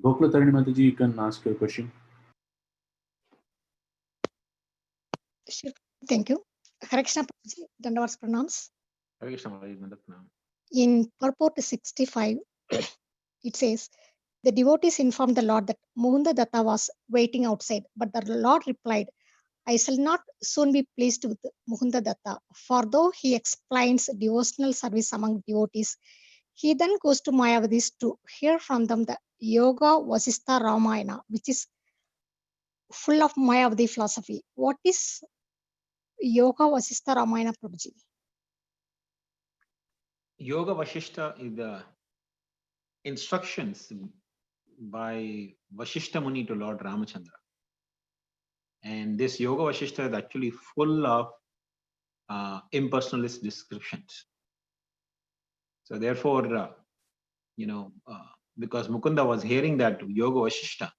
Gokula Tarani Mataji, you can ask your question. Sure. Thank you. Hare Krishna Prabhuji, Dandavats Pranams. Hare Krishna Maharaj, Dandavat Pranam. In purport 65, it says, the devotees informed the Lord that Muhunda Datta was waiting outside, but the Lord replied, I shall not soon be pleased with Muhunda Datta, for though he explains devotional service among devotees, he then goes to Mayavadis to hear from them the Yoga Vasistha Ramayana, which is full of Mayavadi philosophy. What is Yoga Vasistha Ramayana, Prabhuji? Yoga Vashistha is the instructions by Vashistha Muni to Lord Ramachandra. And this Yoga Vashistha is actually full of impersonalist descriptions. So therefore, because Mukunda was hearing that Yoga Vashistha,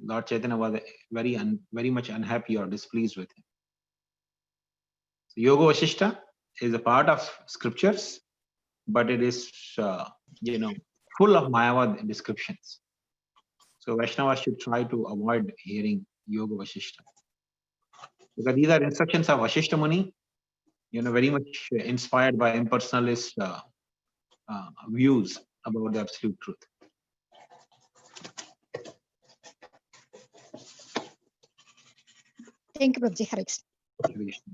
Lord Chaitanya was very much unhappy or displeased with him. So Yoga Vashistha is a part of scriptures, but it is full of Mayavad descriptions. So Vaishnavas should try to avoid hearing Yoga Vashistha, because these are instructions of Vashistha Muni, very much inspired by impersonalist views about the absolute truth. Thank you, Prabhuji. Hare Krishna.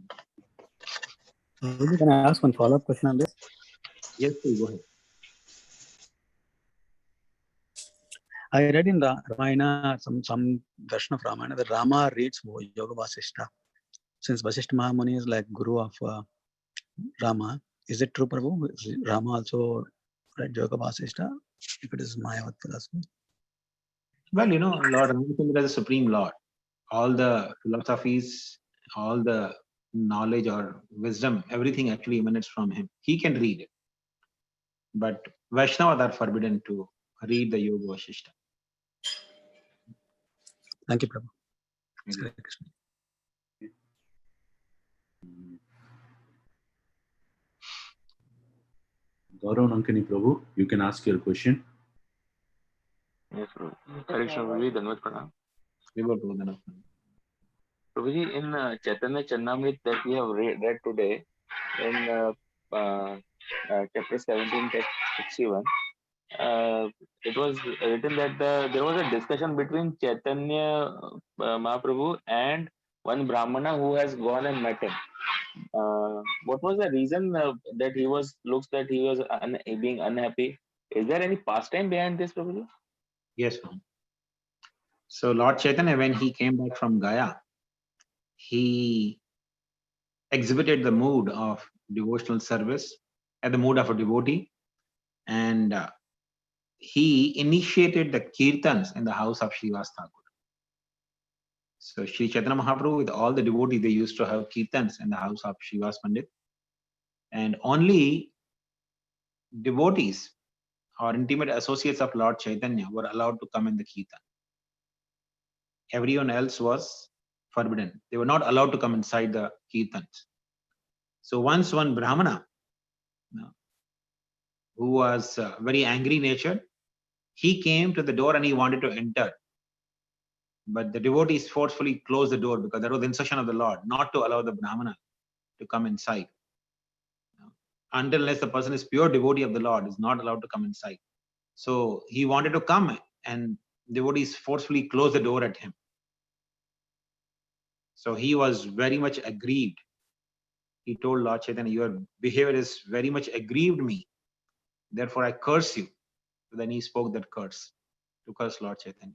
Can I ask one follow-up question on this? Yes, please go ahead. I read in the Ramayana, some version of Ramayana, that Rama reads Yoga Vasistha. Since Vasistha Mahamuni is like guru of Rama, is it true, Prabhu? Is Rama also read Yoga Vasistha, if it is Mayavad philosophy? Well, Lord Ramachandra is the Supreme Lord. All the philosophies, all the knowledge or wisdom, everything actually emanates from him. He can read it. But Vaishnavas are forbidden to read the Yoga Vashistha. Thank you, Prabhu. Hare Krishna. Gaurav Nankani Prabhu, you can ask your question. Yes, Prabhu. Hare Krishna, Prabhuji, Dandavat Pranam. Prabhuji, in Chaitanya Chaitanya that we have read today, in chapter 17, text 61, it was written that there was a discussion between Chaitanya Mahaprabhu and one Brahmana who has gone and met him. What was the reason that he was being unhappy? Is there any pastime behind this, Prabhuji? Yes, ma'am. So Lord Chaitanya, when he came back from Gaya, he exhibited the mood of devotional service and the mood of a devotee, and he initiated the kirtans in the house of Srivas Thakur. So Sri Chaitanya Mahaprabhu with all the devotees, they used to have kirtans in the house of Srivas Pandit, and only devotees or intimate associates of Lord Chaitanya were allowed to come in the kirtan. Everyone else was forbidden. They were not allowed to come inside the kirtans. So once one Brahmana, who was very angry natured, he came to the door and he wanted to enter. But the devotees forcefully closed the door, because that was the instruction of the Lord, not to allow the Brahmana to come inside. Unless the person is pure devotee of the Lord, is not allowed to come inside. So he wanted to come, and devotees forcefully closed the door at him. So he was very much aggrieved. He told Lord Chaitanya, your behavior is very much aggrieved me. Therefore I curse you. Then he spoke that curse to curse Lord Chaitanya.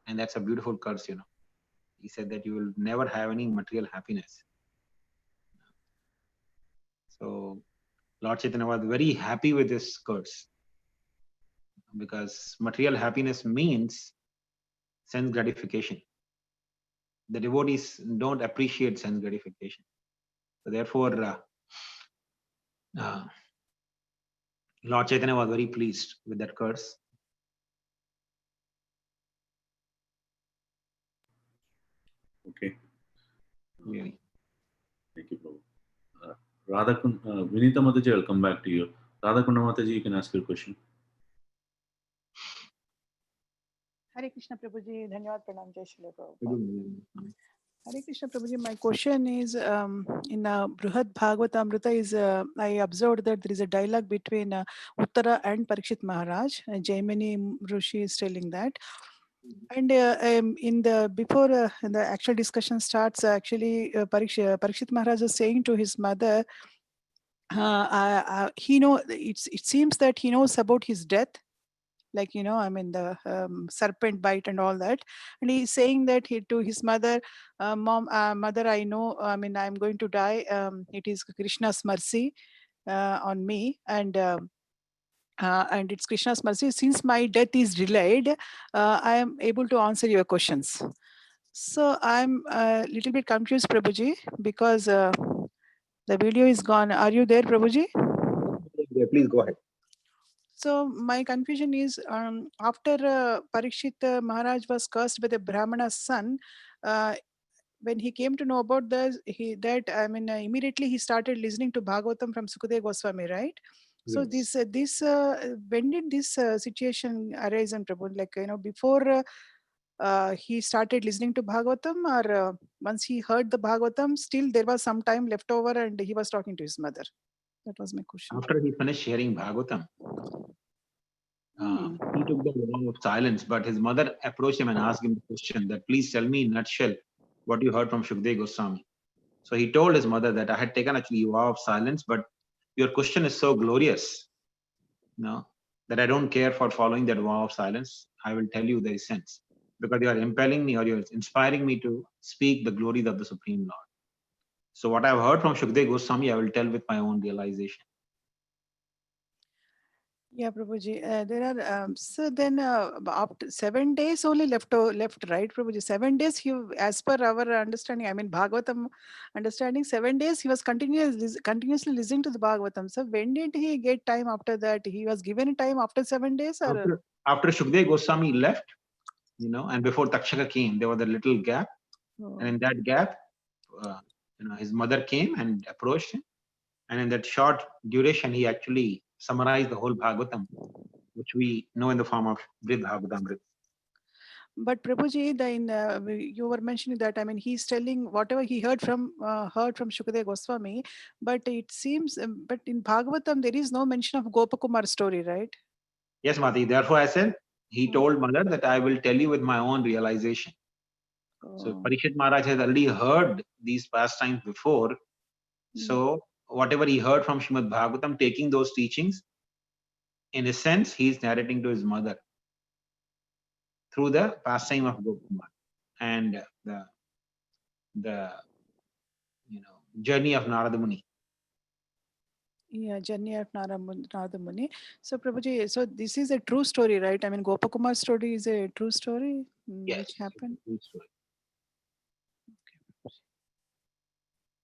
And that's a beautiful curse, He said that you will never have any material happiness. So Lord Chaitanya was very happy with this curse, because material happiness means sense gratification. The devotees don't appreciate sense gratification. So therefore, Lord Chaitanya was very pleased with that curse. Okay. Really. Thank you, Prabhu. Vinita Mataji, I'll come back to you. Radhakunda Mataji, you can ask your question. Hare Krishna Prabhuji, Dhanyavad Pranam Jai Srila Prabhupada. Hare Krishna Prabhuji, my question is in Brihad Bhagavatamrita is I observed that there is a dialogue between Uttara and Parikshit Maharaj. Jaimini Rishi is telling that. And in the before the actual discussion starts, actually Parikshit Maharaj is saying to his mother, he know it seems that he knows about his death. Like, I mean, the serpent bite and all that. And he's saying that to his mother, mother, I know, I mean, I'm going to die. It is Krishna's mercy on me. And it's Krishna's mercy. Since my death is delayed, I am able to answer your questions. So I'm a little bit confused, Prabhuji, because the video is gone. Are you there, Prabhuji? Yeah, please go ahead. So my confusion is after Parikshit Maharaj was cursed by the Brahmana's son, when he came to know about this, immediately he started listening to Bhagvatam from Sukha Goswami, right? So Yes. when did this situation arise in Prabhu? Like, before he started listening to Bhagavatam, or once he heard the Bhagavatam, still there was some time left over and he was talking to his mother. That was my question. After he finished hearing Bhagavatam, he took the vow of silence, but his mother approached him and asked him the question that, please tell me in a nutshell what you heard from Sukha Goswami. So he told his mother that I had taken actually a vow of silence, but your question is so glorious, that I don't care for following that vow of silence. I will tell you the essence, because you are impelling me, or you're inspiring me to speak the glories of the Supreme Lord. So what I've heard from Sukha Goswami, I will tell with my own realization. Yeah, Prabhuji. There are so then after 7 days only left, right, Prabhuji? 7 days he, as per our understanding, I mean Bhagavatam understanding, 7 days he was continuously listening to the Bhagavatam. So when did he get time after that? He was given a time after 7 days, or after Sukha Goswami left, and before Takshaka came, there was a little gap, and in that gap, his mother came and approached him, and in that short duration, he actually summarized the whole Bhagavatam, which we know in the form of Brihad Bhagavatamrita. But Prabhuji, you were mentioning that, I mean, he's telling whatever he heard from Sukha Goswami, but it seems, but in Bhagavatam there is no mention of Gopakumar story, right? Yes, Mati. Therefore, I said he told mother that I will tell you with my own realization. So Parikshit Maharaj has already heard these pastimes before. So whatever he heard from Srimad Bhagavatam, taking those teachings, in a sense, he is narrating to his mother through the pastime of Gopakumar and the journey of Narada Muni. Yeah, journey of Narada Muni. So Prabhuji, so this is a true story, right? I mean, Gopakumar story is a true story which happened. True story. Okay.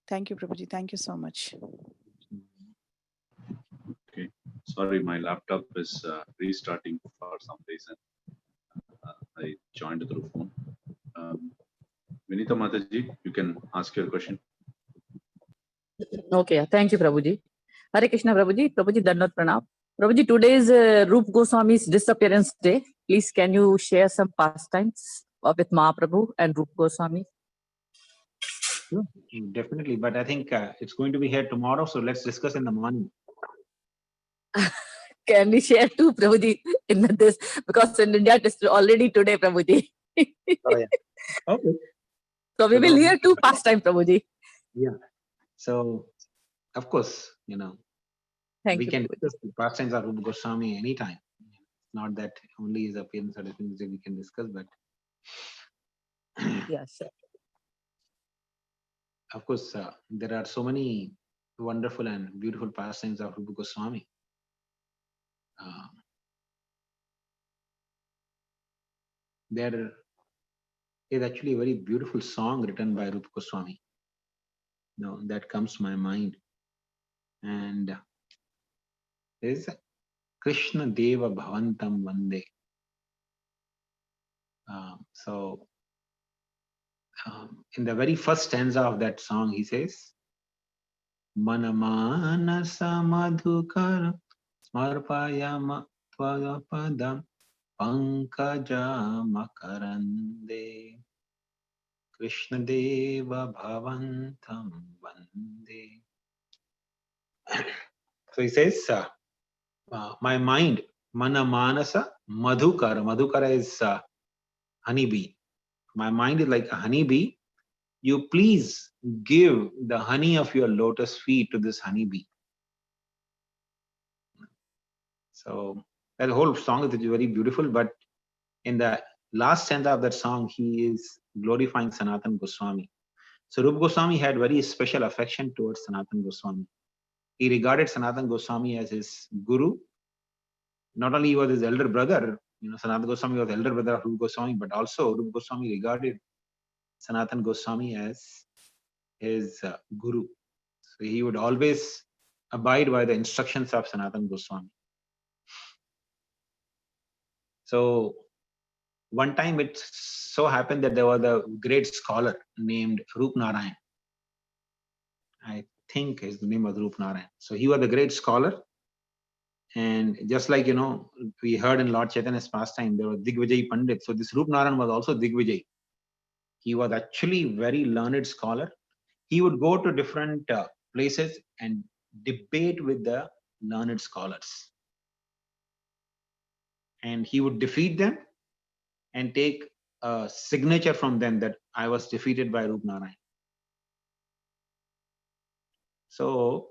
Thank you, Prabhuji. Thank you so much. Okay. Sorry, my laptop is restarting for some reason. I joined through phone. Vinita Mataji, you can ask your question. Okay, thank you, Prabhuji. Hare Krishna, Prabhuji. Prabhuji, Dandot Pranam. Prabhuji, today is Roop Goswami's disappearance day. Please, can you share some pastimes with Mahaprabhu and Roop Goswami? Sure, definitely. But I think it's going to be here tomorrow, so let's discuss in the morning. Can we share too, Prabhuji, in this? Because in India, it is already today, Prabhuji. Oh, yeah. Okay. So we will hear two pastime, Prabhuji. Yeah. So, of course, we can discuss the pastimes of Roop Goswami anytime. Not that only his appearance or things that we can discuss, but yes, sir. Of course, there are so many wonderful and beautiful pastimes of Roop Goswami. There is actually a very beautiful song written by Roop Goswami. That comes to my mind. And is Krishna Deva Bhavantam Vande. So in the very first stanza of that song, he says, Manamanasa madhukara smarpayama tvadapadam pankaja makarande Krishna deva bhavantam vande. So he says, my mind, mana manasa madhukara. Madhukara is honeybee. My mind is like a honeybee. You please give the honey of your lotus feet to this honeybee. So that whole song is very beautiful, but in the last stanza of that song, he is glorifying Sanatana Goswami. So Rup Goswami had very special affection towards Sanatana Goswami. He regarded Sanatana Goswami as his guru. Not only he was his elder brother, Sanatana Goswami was elder brother of Rup Goswami, but also Rup Goswami regarded Sanatana Goswami as his guru. So he would always abide by the instructions of Sanatana Goswami. So one time it so happened that there was a great scholar named Roop Narayan. I think his name was Roop Narayan. So he was a great scholar. And just like, we heard in Lord Chaitanya's pastime, there was Digvijay Pandit. So this Roop Narayan was also Digvijay. He was actually very learned scholar. He would go to different places and debate with the learned scholars. And he would defeat them and take a signature from them that I was defeated by Roop Narayan. So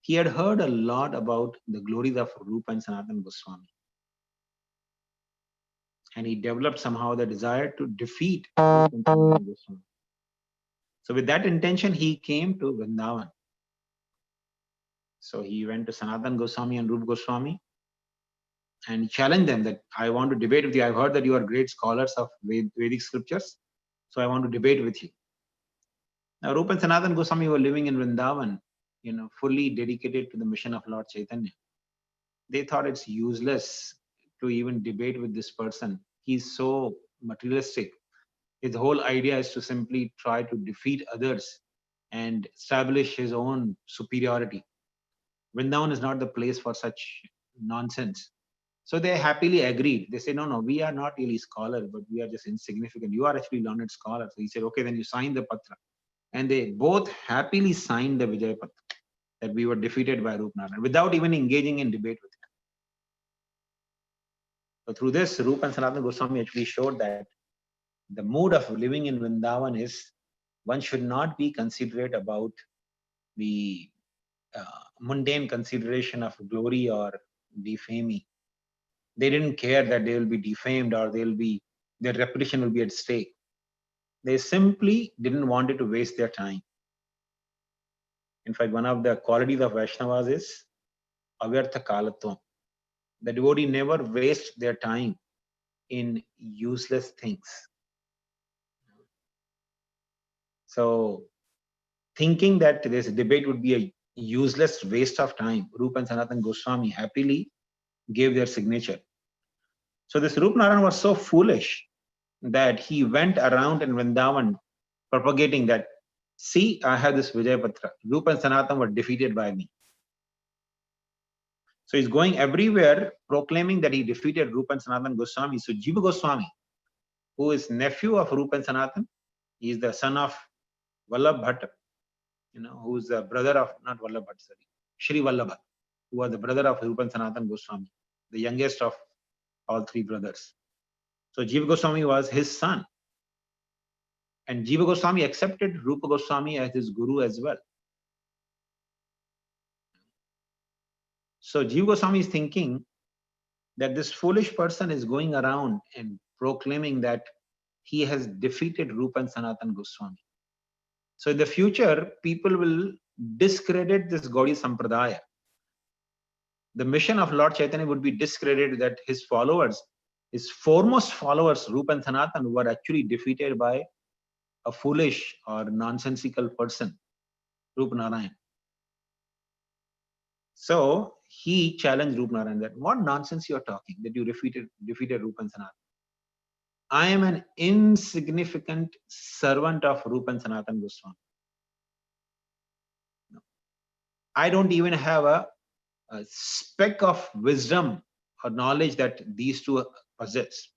he had heard a lot about the glories of Rupa and Sanatana Goswami. And he developed somehow the desire to defeat Rupa and Sanatana Goswami. So with that intention, he came to Vrindavan. So he went to Sanatana Goswami and Rupa Goswami and challenged them that I want to debate with you. I've heard that you are great scholars of Vedic scriptures. So I want to debate with you. Now Rupa and Sanatana Goswami were living in Vrindavan, fully dedicated to the mission of Lord Chaitanya. They thought it's useless to even debate with this person. He's so materialistic. His whole idea is to simply try to defeat others and establish his own superiority. Vrindavan is not the place for such nonsense. So they happily agreed. They said, no, we are not really scholars, but we are just insignificant. You are actually learned scholars. So he said, okay, then you sign the patra. And they both happily signed the Vijay Patra that we were defeated by Rup Narayan without even engaging in debate with him. So through this, Rupa and Sanatana Goswami actually showed that the mood of living in Vrindavan is one should not be considerate about the mundane consideration of glory or defaming. They didn't care that they will be defamed or their reputation will be at stake. They simply didn't want it to waste their time. In fact, one of the qualities of Vaishnavas is avyartha kalatvam. The devotee never wastes their time in useless things. So, thinking that this debate would be a useless waste of time, Rupa and Sanatana Goswami happily gave their signature. So this Rup Narayan was so foolish that he went around in Vrindavan propagating that, see, I have this Vijay Patra. Rupa and Sanatana were defeated by me. So he's going everywhere proclaiming that he defeated Rupa and Sanatana Goswami. So Jiva Goswami, who is nephew of Rupa and Sanatana, he is the son of Vallabh Bhatt, who is the brother of, not Vallabh Bhatt, sorry, Shri Vallabha, who was the brother of Rupa and Sanatana Goswami, the youngest of all three brothers. So Jiva Goswami was his son. And Jiva Goswami accepted Rupa Goswami as his guru as well. So Jiva Goswami is thinking that this foolish person is going around and proclaiming that he has defeated Rupa and Sanatana Goswami. So in the future, people will discredit this Gaudiya Sampradaya. The mission of Lord Chaitanya would be discredited, that his followers, his foremost followers, Rupa and Sanatana, were actually defeated by a foolish or nonsensical person, Rupa Narayan. So he challenged Rupa Narayan that, what nonsense you are talking, that you defeated Rupa and Sanatana. I am an insignificant servant of Rupa and Sanatana Goswami. No. I don't even have a speck of wisdom or knowledge that these two possess.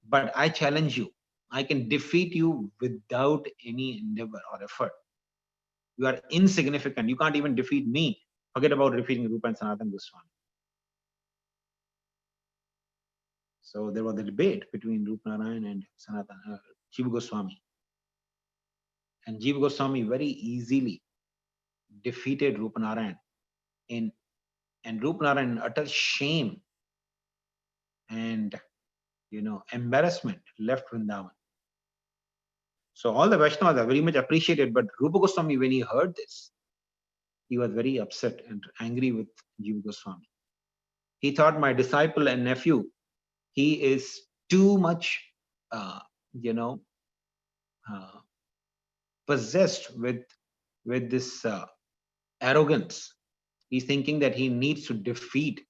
But I challenge you. I can defeat you without any endeavor or effort. You are insignificant. You can't even defeat me. Forget about defeating Rupa and Sanatana Goswami. So there was a debate between Rup Narayan and Sanatana Jiva Goswami. And Jiva Goswami very easily defeated Rup Narayan. And Rup Narayan, in utter shame and embarrassment, left Vrindavan. So all the Vaishnavas are very much appreciated, but Rupa Goswami, when he heard this, he was very upset and angry with Jiva Goswami. He thought, my disciple and nephew, he is too much, possessed with this arrogance. He's thinking that he needs to defeat.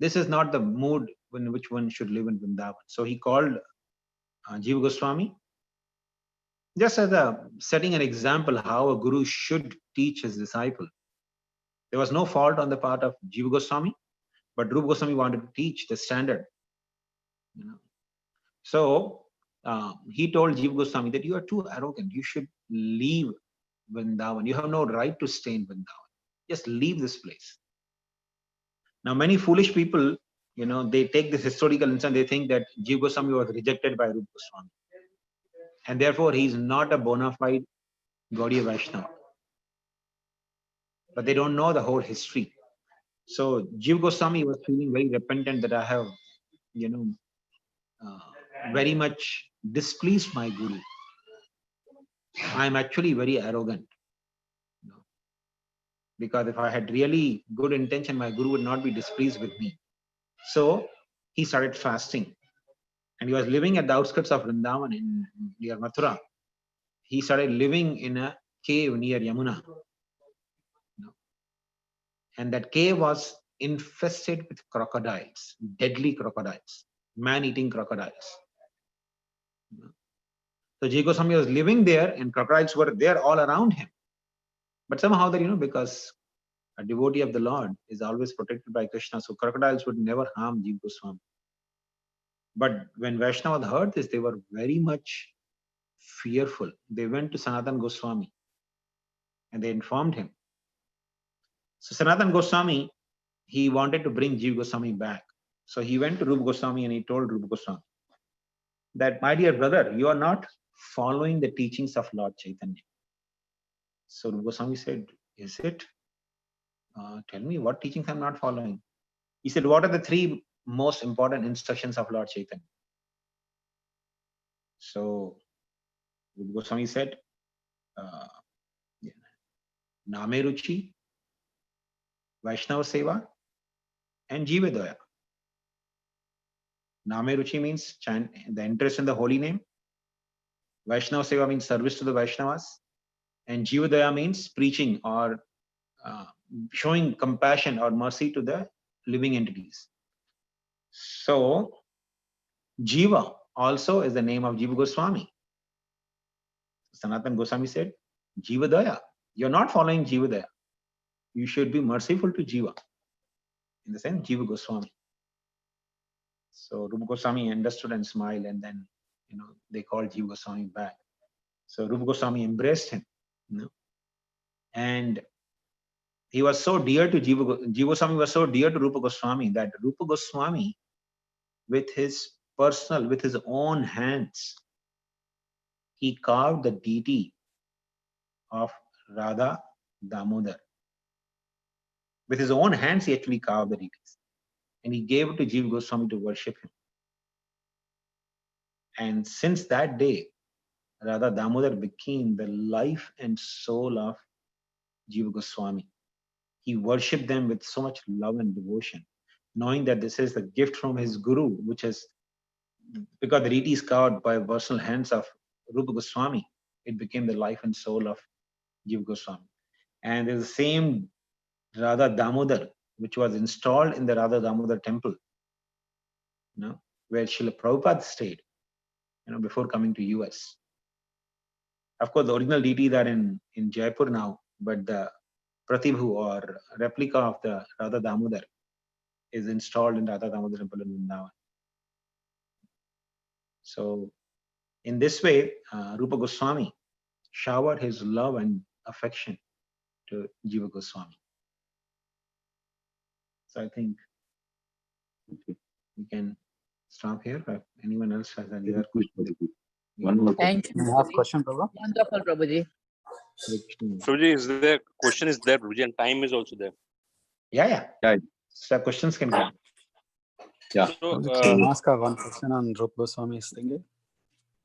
This is not the mood in which one should live in Vrindavan. So he called Jiva Goswami, just as setting an example how a guru should teach his disciple. There was no fault on the part of Jiva Goswami, but Rupa Goswami wanted to teach the standard. So he told Jiva Goswami that you are too arrogant. You should leave Vrindavan. You have no right to stay in Vrindavan. Just leave this place. Now, many foolish people, they take this historical instance. They think that Jiva Goswami was rejected by Rupa Goswami, and therefore he is not a bona fide Gaudiya Vaishnava. But they don't know the whole history. So Jiva Goswami was feeling very repentant that I have, very much displeased my guru. I am actually very arrogant. Because if I had really good intention, my guru would not be displeased with me. So he started fasting. And he was living at the outskirts of Vrindavan near Mathura. He started living in a cave near Yamuna. And that cave was infested with crocodiles, deadly crocodiles, man-eating crocodiles. So Jiva Goswami was living there and crocodiles were there all around him. But somehow that, because a devotee of the Lord is always protected by Krishna, so crocodiles would never harm Jiva Goswami. But when Vaishnavas heard this, they were very much fearful. They went to Sanatana Goswami and they informed him. So Sanatana Goswami, he wanted to bring Jiva Goswami back. So he went to Rupa Goswami and he told Rupa Goswami that, my dear brother, you are not following the teachings of Lord Chaitanya. So Rupa Goswami said, is it? Tell me what teachings I'm not following. He said, what are the three most important instructions of Lord Chaitanya? So Rupa Goswami said, Name Ruchi, Vaishnava Seva, and Jiva Daya. Name Ruchi means the interest in the holy name. Vaishnava Seva means service to the Vaishnavas. And Jiva Daya means preaching or showing compassion or mercy to the living entities. So Jiva also is the name of Jiva Goswami. Sanatana Goswami said, Jiva Daya. You're not following Jiva Daya. You should be merciful to Jiva. In the sense, Jiva Goswami. So Rupa Goswami understood and smiled, and then they called Jiva Goswami back. So Rupa Goswami embraced him. And he was so dear to Jiva Goswami was so dear to Rupa Goswami that Rupa Goswami, with his own hands, he carved the deity of Radha Damodar. With his own hands, he actually carved the deities. And he gave it to Jiva Goswami to worship him. And since that day, Radha Damodar became the life and soul of Jiva Goswami. He worshipped them with so much love and devotion, knowing that this is the gift from his guru, which is, because the deity is carved by personal hands of Rupa Goswami, it became the life and soul of Jiva Goswami. And there's the same Radha Damodar, which was installed in the Radha Damodar temple, where Srila Prabhupada stayed, before coming to US. Of course, the original deities are in Jaipur now, but the Pratibhu or replica of the Radha Damodar is installed in Radha Damodar temple in Vrindavan. So, in this way, Rupa Goswami showered his love and affection to Jiva Goswami. So, I think we can stop here. If anyone else has any other question? One more Thank you. I have question, Prabhu. Wonderful, Prabhuji. Prabhuji, is there question is there, Prabhuji, and time is also there. Yeah. So questions can go. Yeah. So, Can I ask one question on Rupa Goswami's thing?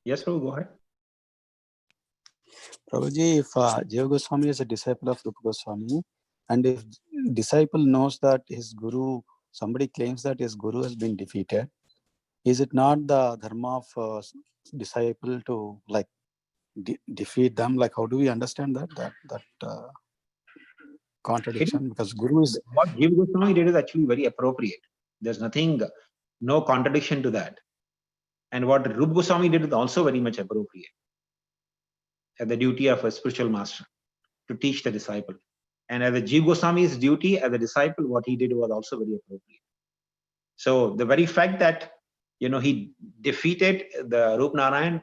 Yes, Prabhu, go ahead. Prabhuji, if Jiva Goswami is a disciple of Rupa Goswami, and if disciple knows that his guru, somebody claims that his guru has been defeated, is it not the dharma of disciple to like defeat them? Like, how do we understand that contradiction? Because guru is what Jiva Goswami did is actually very appropriate. There's no contradiction to that. And what Rupa Goswami did is also very much appropriate. As the duty of a spiritual master to teach the disciple. And as a Jiva Goswami's duty as a disciple, what he did was also very appropriate. So the very fact that he defeated the Rup Narayan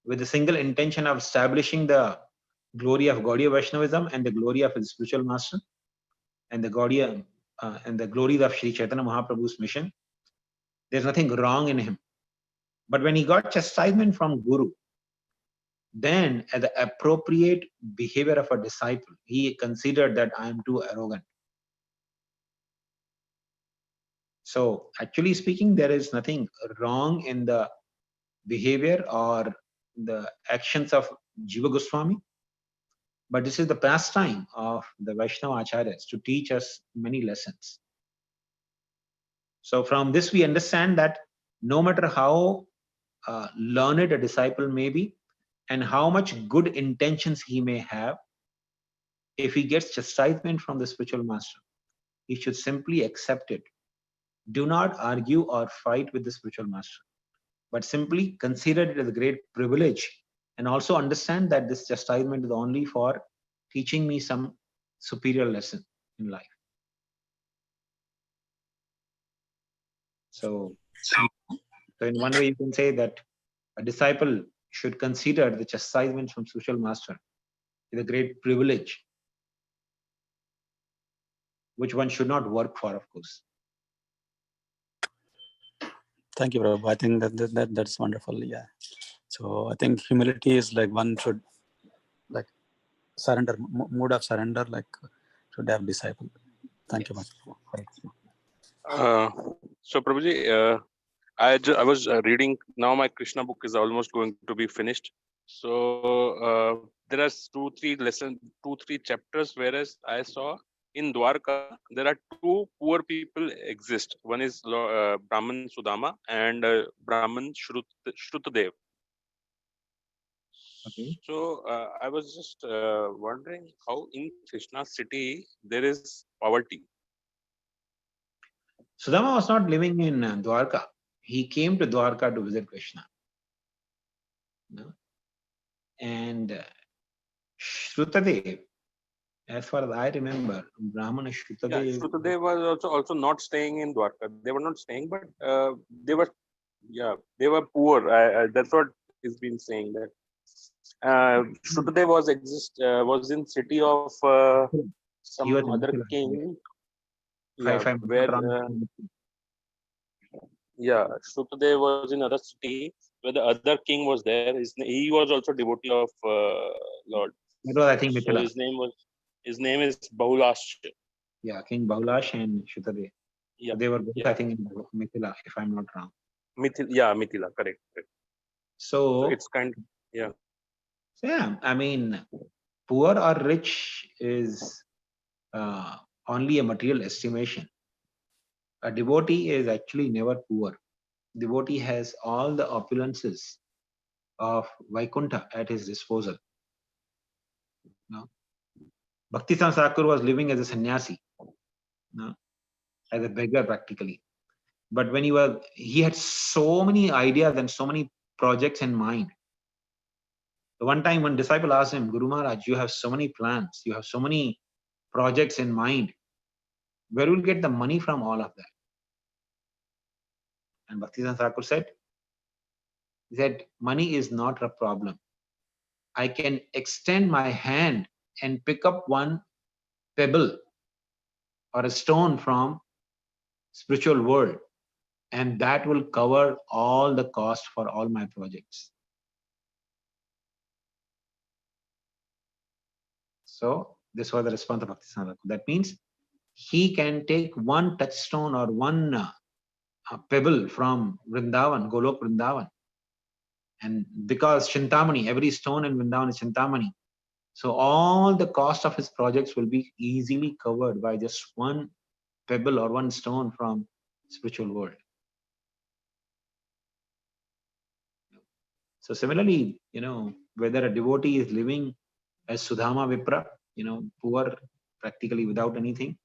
with the single intention of establishing the glory of Gaudiya Vaishnavism and the glory of his spiritual master and the Gaudiya and the glories of Sri Chaitanya Mahaprabhu's mission, there's nothing wrong in him. But when he got chastisement from Guru, then as the appropriate behavior of a disciple, he considered that I am too arrogant. So actually speaking, there is nothing wrong in the behavior or the actions of Jiva Goswami, but this is the pastime of the Vaishnava Acharyas to teach us many lessons. So from this we understand that no matter how learned a disciple may be and how much good intentions he may have, if he gets chastisement from the spiritual master, he should simply accept it. Do not argue or fight with the spiritual master, but simply consider it as a great privilege and also understand that this chastisement is only for teaching me some superior lesson in life. So in one way you can say that a disciple should consider the chastisement from spiritual master is a great privilege, which one should not work for, of course. Thank you, Prabhu. I think that's wonderful. Yeah. So I think humility is like one should like surrender, mood of surrender, like should have disciple. Thank you much. So Prabhuji, I was reading, now my Krishna book is almost going to be finished. So there are 2-3 chapters, whereas I saw in Dwarka, there are 2 poor people exist. One is Brahman Sudama and Brahman Shrutdev. Okay. So I was just wondering how in Krishna city there is poverty. Sudama was not living in Dwarka. He came to Dwarka to visit Krishna. And Shrutadev, as far as I remember, Brahman Shrutadev. Yeah, Shrutadev was also not staying in Dwarka. They were not staying, but they were poor. That's what is been saying, that Shrutadev was in city of some other king. Shrutadev was in other city where the other king was there. He was also devotee of Lord. That was, I think, so Mithila. his name is Bahulash. Yeah, King Bahulash and Shrutadev. Yeah, they were both, I think, in Mithila, if I'm not wrong. Mithila, correct. So it's kind of, yeah. So yeah, I mean, poor or rich is only a material estimation. A devotee is actually never poor. Devotee has all the opulences of Vaikuntha at his disposal. No? Bhakti-Sansakar was living as a sannyasi, no? As a beggar practically. But when he had so many ideas and so many projects in mind. One time one disciple asked him, Guru Maharaj, you have so many plans, you have so many projects in mind. Where will you get the money from all of that? And Bhaktisiddhanta Thakur said, money is not a problem. I can extend my hand and pick up one pebble or a stone from spiritual world, and that will cover all the cost for all my projects. So this was the response of Bhaktisiddhanta Thakur. That means he can take one touchstone or one pebble from Vrindavan, Golok Vrindavan. And because Chintamani, every stone in Vrindavan is Chintamani, so all the cost of his projects will be easily covered by just one pebble or one stone from spiritual world. So similarly, whether a devotee is living as Sudama Vipra, poor, practically without anything.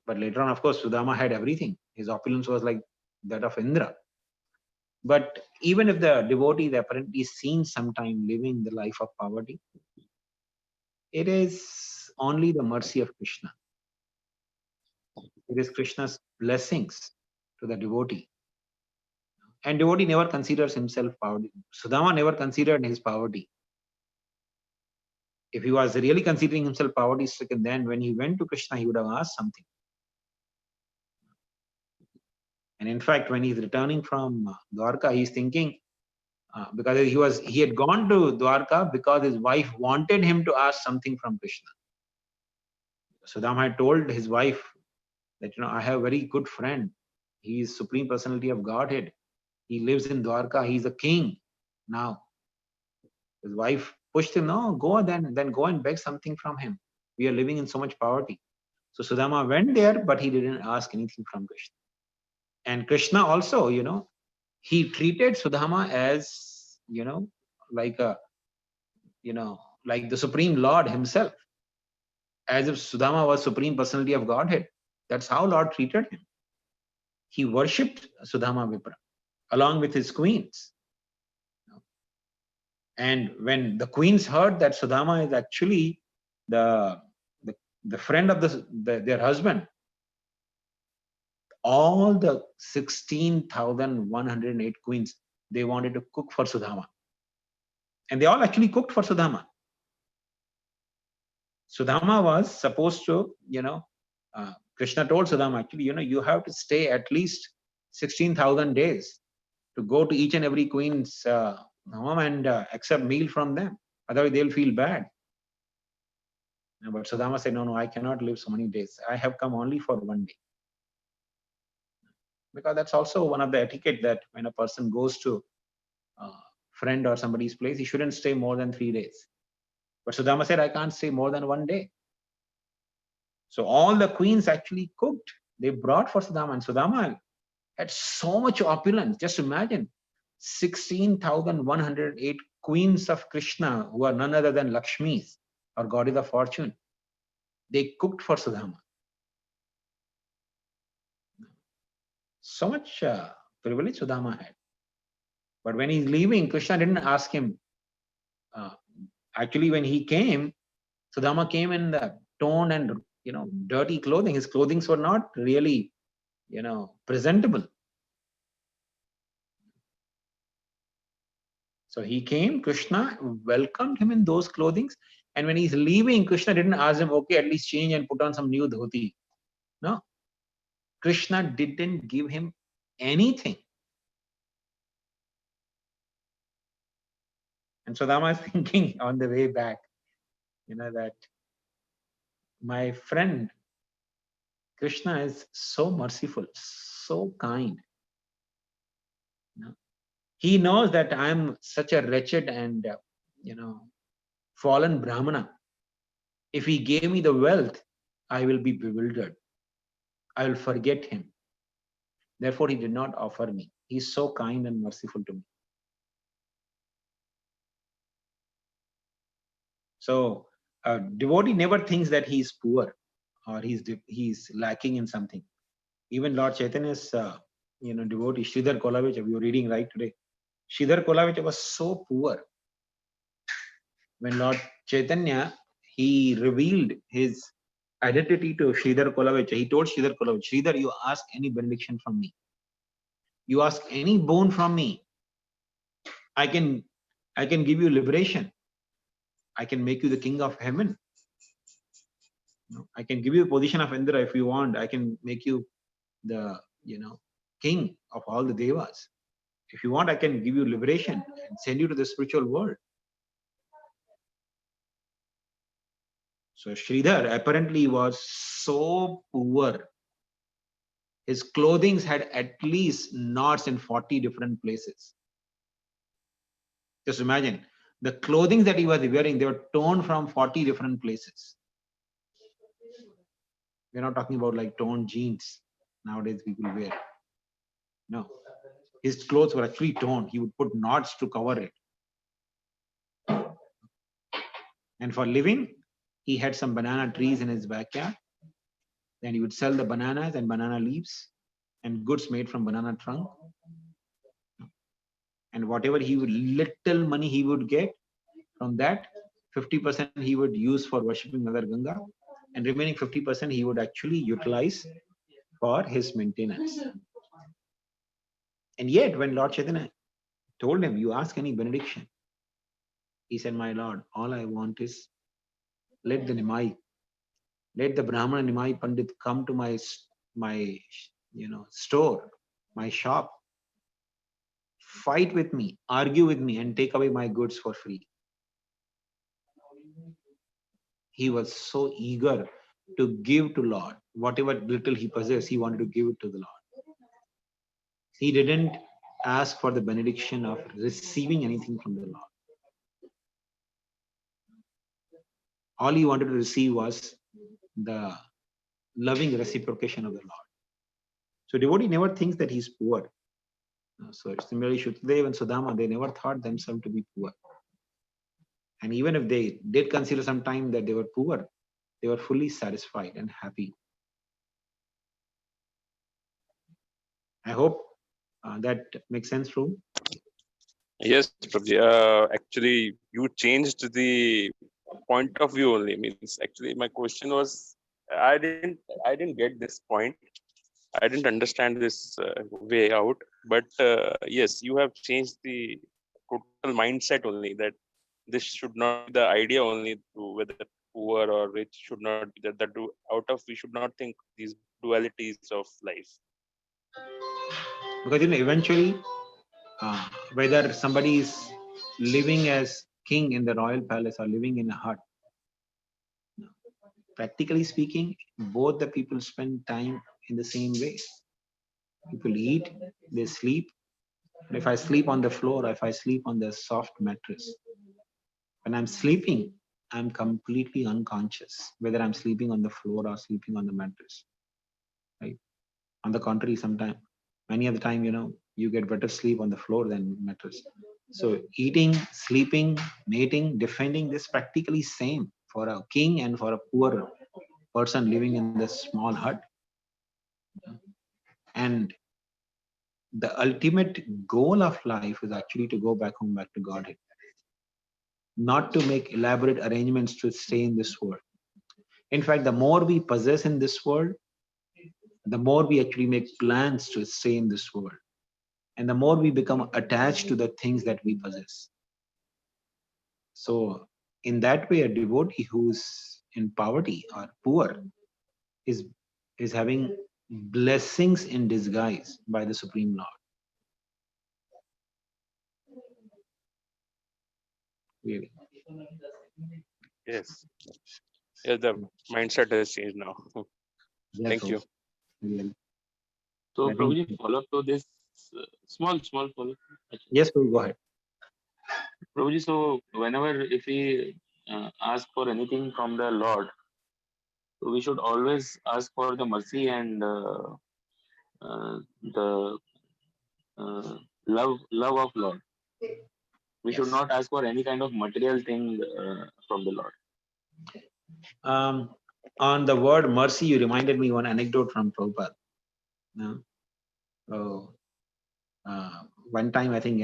But later on, of course, Sudama had everything. His opulence was like that of Indra. But even if the devotee is apparently seen sometime living the life of poverty, it is only the mercy of Krishna. It is Krishna's blessings to the devotee. And devotee never considers himself poverty. Sudama never considered his poverty. If he was really considering himself poverty stricken, then when he went to Krishna, he would have asked something. And in fact, when he's returning from Dwarka, he's thinking, because he had gone to Dwarka because his wife wanted him to ask something from Krishna. Sudama had told his wife that, I have a very good friend. He is Supreme Personality of Godhead. He lives in Dwarka. He's a king now. His wife pushed him, no, go then go and beg something from him. We are living in so much poverty. So Sudama went there, but he didn't ask anything from Krishna. And Krishna also, he treated Sudama as, like like the Supreme Lord himself, as if Sudama was Supreme Personality of Godhead. That's how Lord treated him. He worshipped Sudama Vipra along with his queens. And when the queens heard that Sudama is actually the friend of their husband, all the 16,108 queens, they wanted to cook for Sudama. And they all actually cooked for Sudama. Sudama was supposed to, Krishna told Sudama, actually, you have to stay at least 16,000 days to go to each and every queen's home and accept meal from them. Otherwise, they'll feel bad. But Sudama said, no, I cannot live so many days. I have come only for one day. Because that's also one of the etiquette, that when a person goes to a friend or somebody's place, he shouldn't stay more than 3 days. But Sudama said, I can't stay more than 1 day. So all the queens actually cooked. They brought for Sudama, and Sudama had so much opulence. Just imagine 16,108 queens of Krishna, who are none other than Lakshmis, or goddess of fortune. They cooked for Sudama. So much privilege Sudama had. But when he's leaving, Krishna didn't ask him. Actually, when he came, Sudama came in the torn and dirty clothing. His clothing were not really, presentable. So he came, Krishna welcomed him in those clothings. And when he's leaving, Krishna didn't ask him, okay, at least change and put on some new dhoti. No. Krishna didn't give him anything. And Sudama is thinking on the way back, that my friend Krishna is so merciful, so kind. He knows that I'm such a wretched and, fallen Brahmana. If he gave me the wealth, I will be bewildered. I will forget him. Therefore, he did not offer me. He's so kind and merciful to me. So a devotee never thinks that he's poor or he's lacking in something. Even Lord Chaitanya's, devotee, Sridhar Kolavicha, we were reading right today. Sridhar Kolavicha was so poor. When Lord Chaitanya, he revealed his identity to Sridhar Kolavicha. He told Sridhar Kolavicha, Sridhar, you ask any benediction from me. You ask any boon from me. I can give you liberation. I can make you the king of heaven. I can give you a position of Indra if you want. I can make you the king of all the devas. If you want, I can give you liberation and send you to the spiritual world. So Sridhar apparently was so poor. His clothing had at least knots in 40 different places. Just imagine, the clothing that he was wearing, they were torn from 40 different places. We're not talking about like torn jeans nowadays people wear. No, his clothes were actually torn. He would put knots to cover it. And for living, he had some banana trees in his backyard. Then he would sell the bananas and banana leaves and goods made from banana trunk. And whatever little money he would get from that, 50% he would use for worshipping Mother Ganga, and remaining 50% he would actually utilize for his maintenance. And yet, when Lord Chaitanya told him, you ask any benediction, he said, my Lord, all I want is let the Nimai, let the Brahmana Nimai Pandit come to my store, my shop, fight with me, argue with me, and take away my goods for free. He was so eager to give to Lord. Whatever little he possessed, he wanted to give it to the Lord. He didn't ask for the benediction of receiving anything from the Lord. All he wanted to receive was the loving reciprocation of the Lord. So devotee never thinks that he's poor. So similarly, Shrutdev and Sudama, they never thought themselves to be poor. And even if they did consider some time that they were poor, they were fully satisfied and happy. I hope that makes sense, Prabhu. Yes, Prabhuji. Actually, you changed the point of view only. Means actually, my question was, I didn't get this point. I didn't understand this way out. But yes, you have changed the total mindset only, that this should not be the idea only to whether poor or rich should not be that out of we should not think these dualities of life. Because eventually, whether somebody is living as king in the royal palace or living in a hut, practically speaking, both the people spend time in the same way. People eat, they sleep. And if I sleep on the floor, if I sleep on the soft mattress, when I'm sleeping, I'm completely unconscious, whether I'm sleeping on the floor or sleeping on the mattress. Right? On the contrary, sometimes, many of the time, you get better sleep on the floor than mattress. So eating, sleeping, mating, defending, this practically same for a king and for a poor person living in the small hut. And the ultimate goal of life is actually to go back home, back to Godhead. Not to make elaborate arrangements to stay in this world. In fact, the more we possess in this world, the more we actually make plans to stay in this world. And the more we become attached to the things that we possess. So in that way, a devotee who's in poverty or poor is having blessings in disguise by the Supreme Lord. Really. Yes. Yeah, the mindset has changed now. Thank you. Really. So, Prabhuji, follow up to this small follow-up. Yes, Prabhu, go ahead. Prabhuji, so whenever if we ask for anything from the Lord, so we should always ask for the mercy and the love of Lord. We should not ask for any kind of material thing from the Lord. On the word mercy, you reminded me one anecdote from Prabhupada. No? So, one time, I think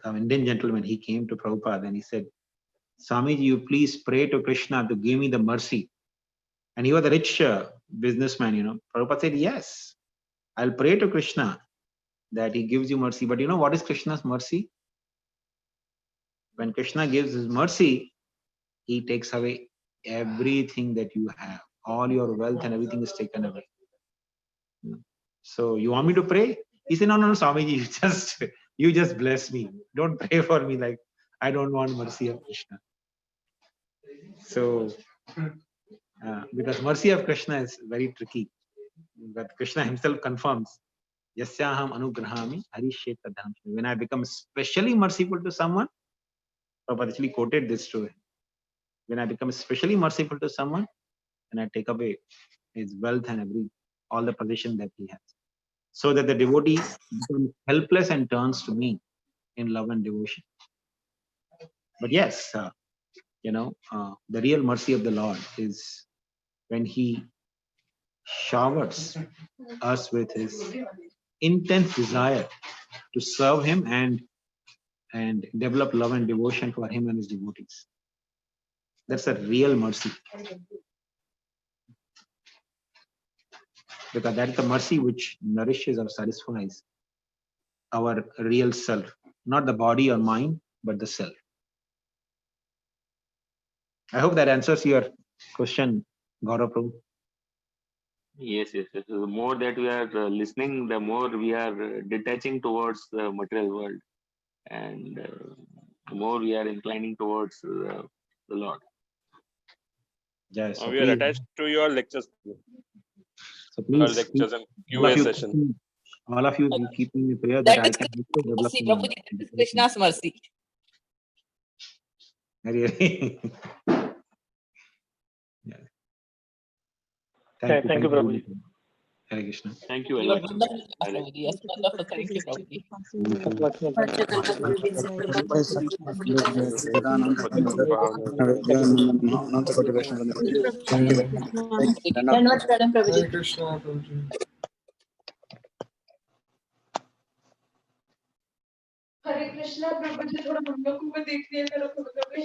some Indian gentleman, he came to Prabhupada and he said, Swamiji, you please pray to Krishna to give me the mercy. And he was a rich businessman, Prabhupada said, yes, I'll pray to Krishna that he gives you mercy. But what is Krishna's mercy? When Krishna gives his mercy, he takes away everything that you have. All your wealth and everything is taken away. So you want me to pray? He said, no, Swamiji, you just bless me. Don't pray for me like I don't want mercy of Krishna. So, because mercy of Krishna is very tricky. But Krishna himself confirms, Yasyaham anugrahami harishet tadhanam. When I become especially merciful to someone, Prabhupada actually quoted this to him. When I become especially merciful to someone, and I take away his wealth and all the possession that he has, so that the devotee becomes helpless and turns to me in love and devotion. But yes, the real mercy of the Lord is when he showers us with his intense desire to serve him and develop love and devotion for him and his devotees. That's a real mercy. Because that's the mercy which nourishes or satisfies our real self, not the body or mind, but the self. I hope that answers your question, Gaurav Prabhu. Yes. The more that we are listening, the more we are detaching towards the material world, and the more we are inclining towards the Lord. Yes. So We are attached to your lectures. So Your please, lectures and QA session. All of you keep in prayer that That I is can develop mercy, Prabhuji. That is Krishna's mercy. Really. Yeah. Thank you, Prabhuji. Hare Krishna. Thank you You very were much. wonderful, Prabhuji. Yes, wonderful. Thank you, Prabhuji. धन्यवाद प्रभु जी। Krishna, Prabhuji. हरे कृष्णा प्रभु जी, थोड़ा हम लोग को भी देख लिया करो कभी कभी।